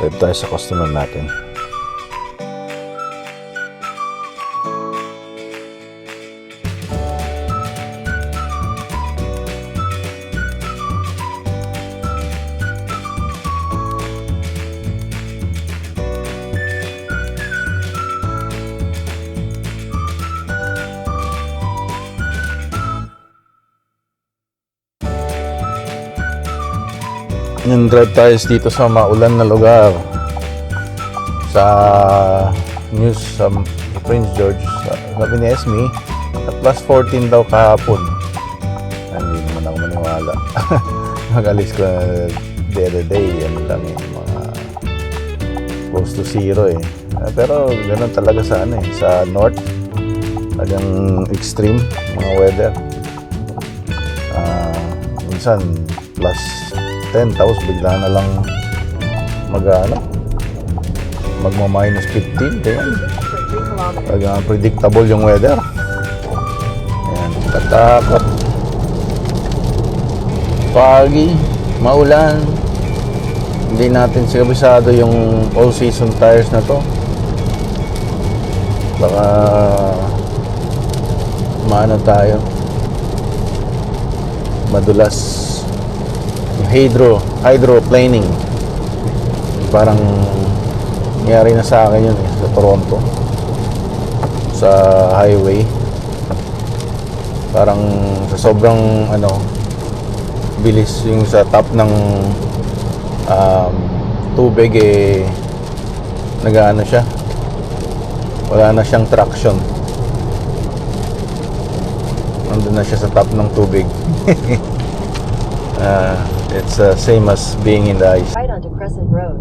Drive tayo sa customer natin. Yung drive tayo dito sa maulan na lugar sa Prince George. Sabi ni Esme at plus 14 daw kahapon. Hindi naman ako maniwala. Mag-alis ko the other day, ano lang mga close to zero pero ganoon talaga sa sa north, talagang extreme mga weather. Minsan plus 10 tapos bigla na lang magma-minus 15 kaya talagang predictable yung weather. Ayan, katakot, foggy, maulan. Hindi natin sigabisado yung all season tires na to, baka maano tayo, madulas. Hydroplaning, parang nangyari na sa akin yun sa Toronto, sa highway. Parang sa sobrang bilis yung sa top ng tubig nag-ano siya, wala na siyang traction, nandun na siya sa top ng tubig. It's same as being in the ice. Right onto Crescent Road.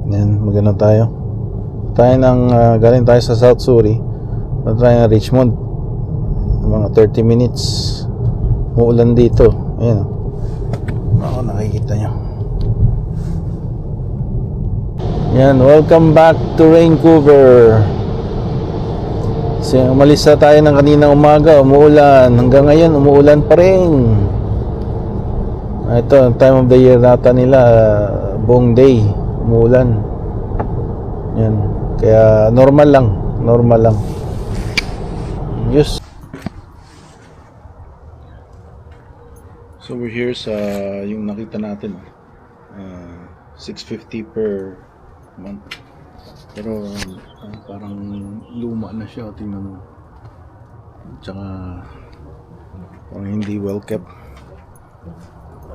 Yan, magano tayo. Galing tayo sa South Surrey. Punta tayo ng Richmond. Mga 30 minutes. Muulan dito. Ayan. Ako, nakikita nyo. Yan, welcome back to Vancouver. Umalis na tayo ng kaninang umaga, umuulan. Hanggang ngayon, umuulan pa rin. Ito, time of the year nata nila, buong day, umuulan. Yan. Kaya normal lang. Yes. So we're here sa yung nakita natin, $650 per month. Pero parang luma na siya, tingnan mo. Tsaka parang hindi well kept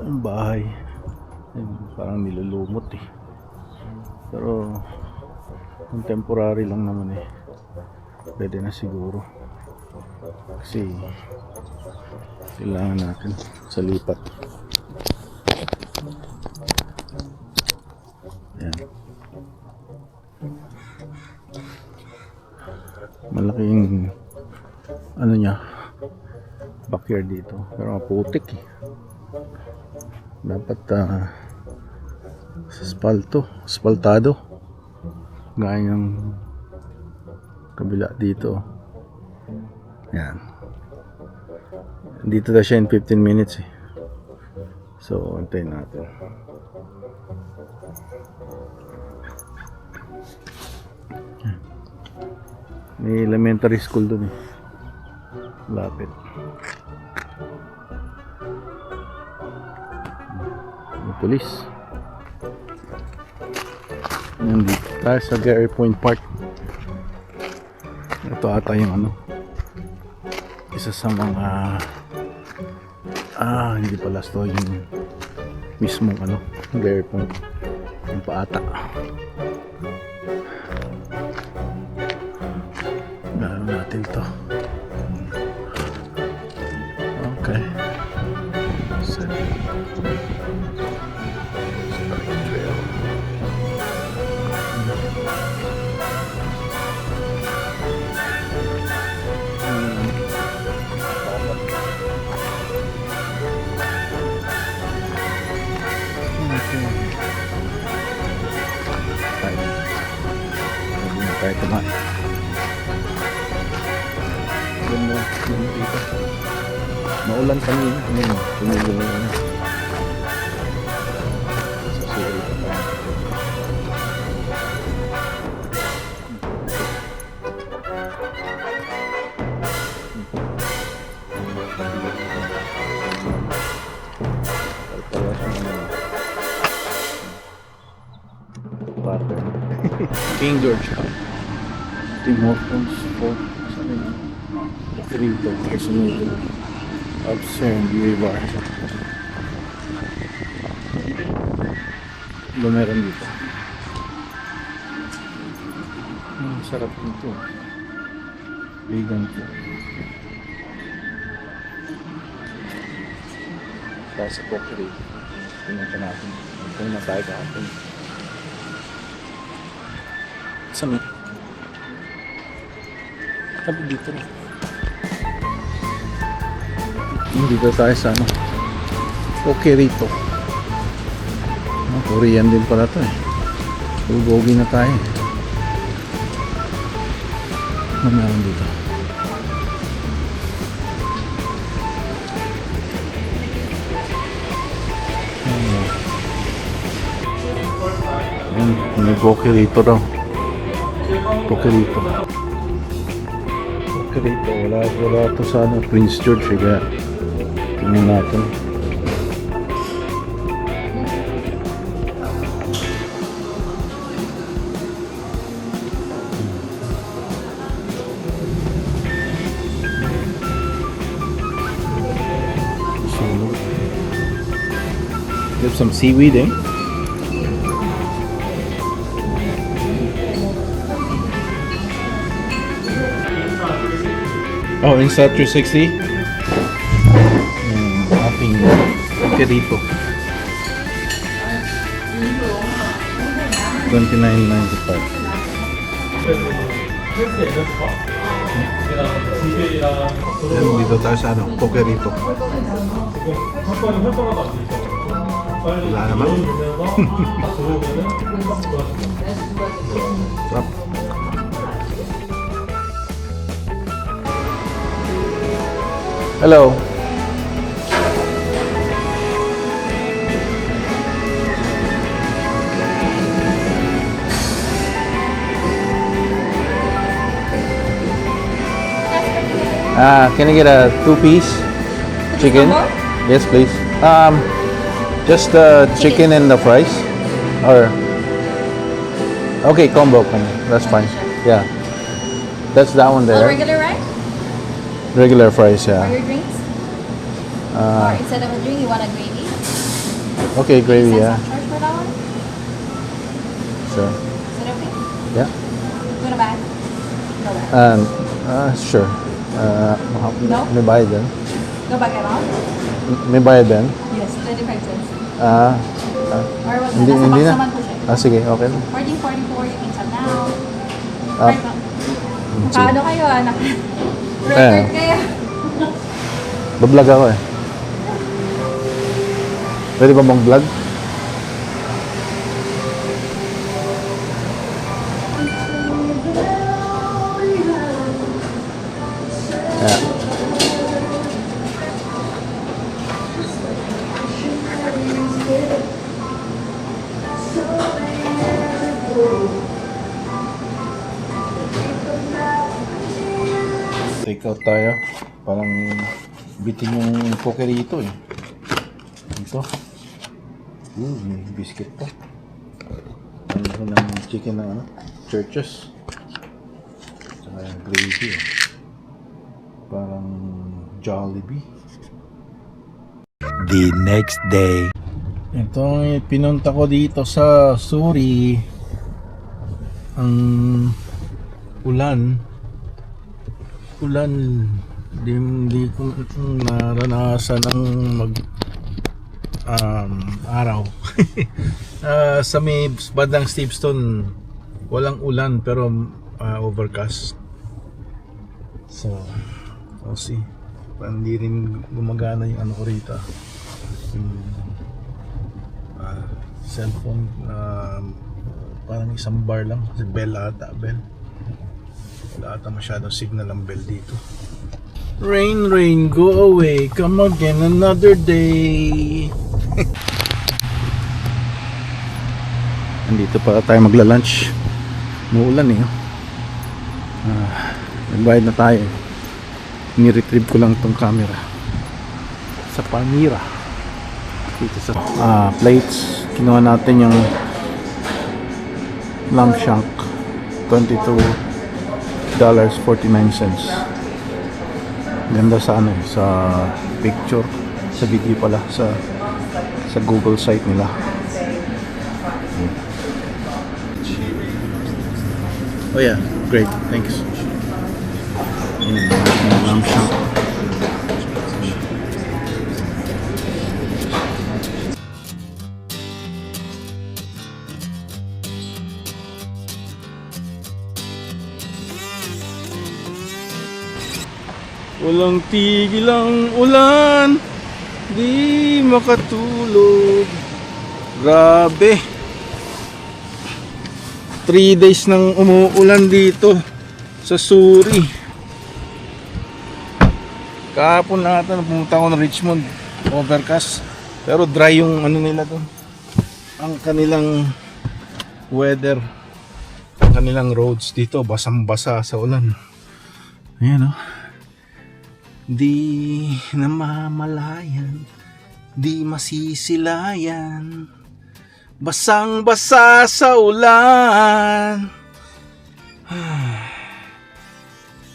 ang bahay. Parang nilulumot Pero yung temporary lang naman pwede na siguro, kasi kailangan natin sa lipat. Yan. Malaking niya, backyard dito, pero maputik dapat aspaltado gaya ng kabila dito. Yan, dito na siya in 15 minutes so antayin natin. May elementary school dun lapit. May police. Nandito tayo sa Gary Point Park. Ito ata yung isa sa mga hindi pala ito yung mismong Gary Point, yung paata. Gano'n natin to. Okay. So, trail. Tayo kumain. Ganda dito. Maulan kanina. Tumigil na. King George Cup. Tim Hortons Sport. Saan yun? Rito. Kasunod. Upstairs. Beer bar. Ano meron dito? Sarap nito. Vegan po. Kaya sa Pokeri. Pinunta natin. Ito na tayo kahapon. Saan? Sabi dito na. Dito tayo sa ano? Pokerito. Korean din pala to eh. Bulgogi na tayo. Ano meron dito? May Pokerito daw. Pokerito. Pokerito. Wala to sa ano, Prince George eh. Kaya tingnan natin. We have some seaweed, eh? Oh, Insta 360? Ating Pokerito. $29.95. Dito tayo sa ano, Pokerito. Wala naman. Sarap. Hello. Can I get a 2-piece chicken? Yes, please. Just the chicken and the fries, or okay, combo. That's fine. Yeah, that's that one Oh, there. regular rice? Regular fries, Or yeah. your drinks? Or instead of a drink, you want a gravy? Okay, gravy, Is yeah. that some charge for that one? Sure. Is it okay? Yeah. You want a bag? No bag. Sure. No? May bayad din. No bag at all? May bayad din. Yes, 25 cents. Ah, Or what's hindi, that? Nasa hindi box na. naman po siya. Sige, okay. 14.44, you can sub now. Ah, Right, Nakaano kayo ah? Record kayo. Bablog ako eh. Pwede ba bang vlog? Yeah. Take out tayo. Parang bitin yung Pokerito eh. Ito. May biscuit pa. Ano ng chicken ng ano? Churches. Saka yung gravy eh. Parang Jollibee. The next day. Ito pinunta ko dito sa Suri. Ang ulan, hindi ko naranasan ng araw. Sa may bandang Steveston walang ulan pero overcast. So we'll see. Hindi rin gumagana yung ano ko rito, yung cellphone. Parang isang bar lang kasi bell ata. Wala ata masyadong signal ang bell dito. Rain, rain, go away, come again another day. Andito pa tayo magla-lunch. Muulan eh. Nagbayad na tayo. Ni-retrieve ko lang tong camera sa Palmyra. Dito sa plates. Kinuha natin yung lamb shank. $22.49. Ganda sa ano eh, sa picture, sa video pala, sa Google site nila. Oh yeah, great, thanks. Lamb shank. Walang tigil ang ulan, di makatulog. Grabe. 3 days nang umuulan dito sa Suri. Kahapon natin pumunta ako ng Richmond, overcast. Pero dry yung ano nila doon. Ang kanilang weather, ang kanilang roads dito basang-basa sa ulan. Ayan oh. Di namamalayan, di masisilayan, basang-basa sa ulan.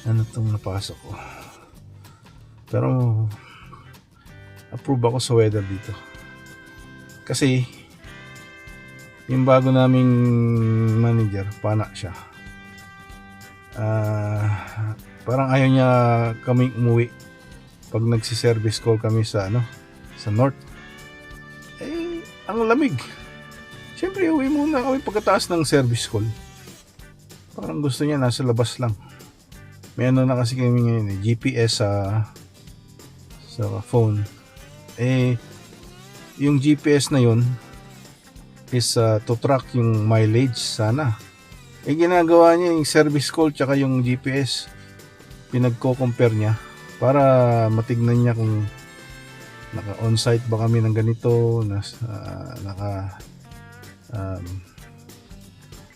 Ano tong napasok ko? Pero approve ako sa weather dito. Kasi yung bago naming manager, pana siya. Parang ayaw niya kaming umuwi pag nagsi-service call kami sa sa north. Eh, ang lamig. Siyempre, uwi muna kami pagkataas ng service call. Parang gusto niya nasa labas lang. May ano na kasi kami ngayon eh, GPS sa phone. Eh, yung GPS na yun is to track yung mileage sana. Eh, ginagawa niya yung service call tsaka yung GPS. Pinagko-compare niya para matignan niya kung naka-on-site ba kami ng ganito,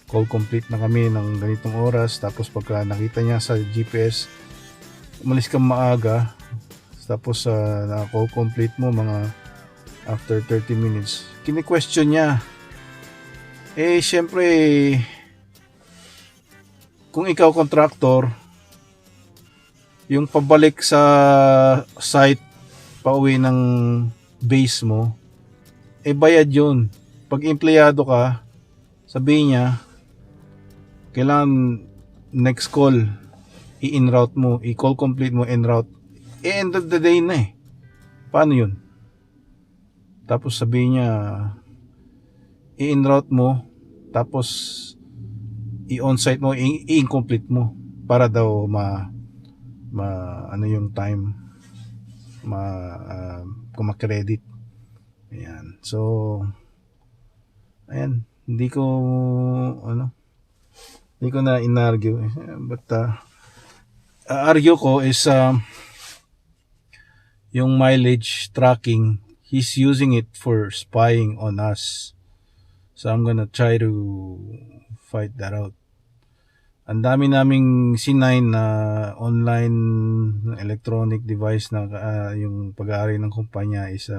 call complete na kami ng ganitong oras. Tapos pagka nakita niya sa GPS, umalis kang maaga, tapos naka-call complete mo mga after 30 minutes, kini-question niya. Eh syempre, kung ikaw contractor, yung pabalik sa site, pauwi ng base mo, eh bayad yun. Pag empleyado ka, sabihin niya, kailangan next call, i-in-route mo, i-call complete mo, in-route. Eh, end of the day na eh. Paano yun? Tapos sabihin niya, i-in-route mo, tapos i-on-site mo, i-incomplete mo, para daw ano yung time kumakredit. Ayan. So ayan, hindi ko na inargue, but argue ko is yung mileage tracking, he's using it for spying on us. So I'm gonna try to fight that out. Ang dami naming C9 na online electronic device na yung pag-aari ng kumpanya is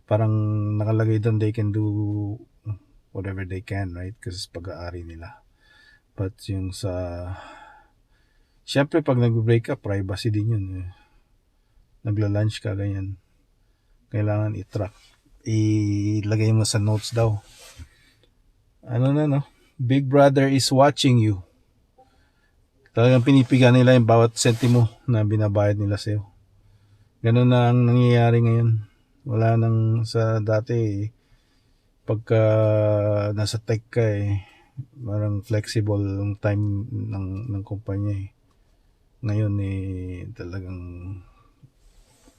parang nakalagay doon they can do whatever they can, right? Kasi pag-aari nila. But yung syempre pag nag-break up, privacy din yun. Nagla-lunch ka, ganyan. Kailangan i-track. Ilagay mo sa notes daw. Big Brother is watching you. Talagang pinipiga nila yung bawat sentimo na binabayad nila sa'yo. Ganun na ang nangyayari ngayon. Wala nang sa dati, pagka nasa tech ka parang flexible ang time ng kumpanya eh. Ngayon talagang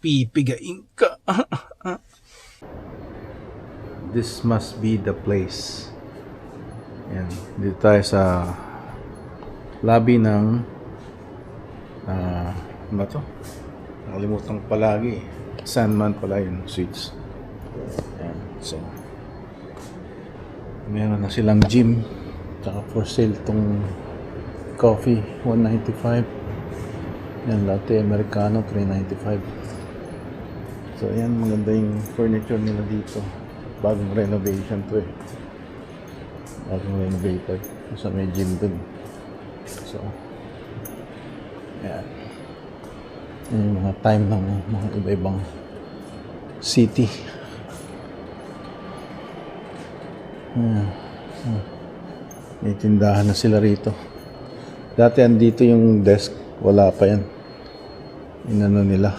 pipigain ka. This must be the place. Yan, dito tayo sa lobby ng ano to? Nakalimutan ko palagi. Sandman pala yung suites. Ayan. So meron na silang gym, tsaka for sale tong coffee, $1.95. Yan, latte americano, $3.95. So ayan, maganda yung furniture nila dito. Bagong renovation to bagong renovated. So may gym dun. So, yan. Yan yung mga time ng mga iba-ibang city. Ayan. May tindahan na sila rito. Dati andito yung desk, wala pa yan. Inano nila,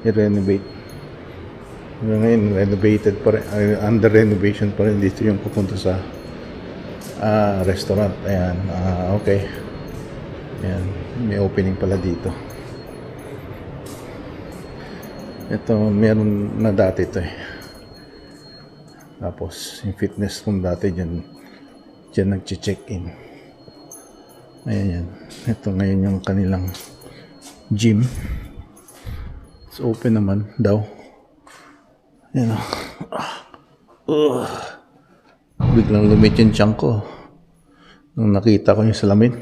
i-renovate. Ngayon, renovated pa rin, under renovation pa rin. Dito yung pupunta sa restaurant. Ayan, okay. Ayan, may opening pala dito. Ito, meron na dati ito eh. Tapos, yung fitness room dati dyan nag-check-in. Ayan yan. Ito ngayon yung kanilang gym. It's open naman daw. Ayan o. Biglang lumit yung tiyan ko. Nung nakita ko yung salamin.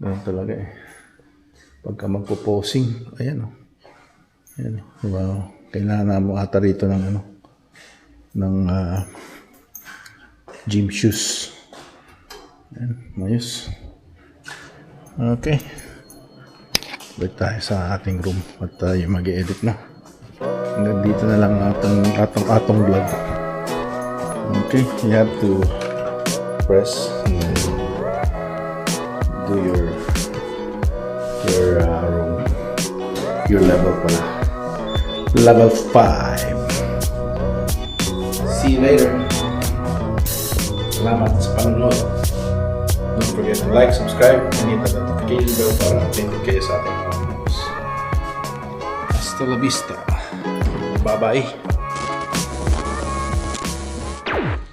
Ganun talaga eh. Pagka magpo-posing. Ayan o. Ayan o. Wow. Kailangan mo ata rito ng gym shoes. Ayan. Ayos. Okay. Balik tayo sa ating room at tayo mag-edit na. Hanggang dito na lang atong vlog. Okay, you have to press and do your room, your level pala. Level 5. See you later. Salamat sa panonood. Don't forget to like, subscribe, and hit the notification bell para updated kayo sa ating mga videos. Hasta la vista. Bye-bye.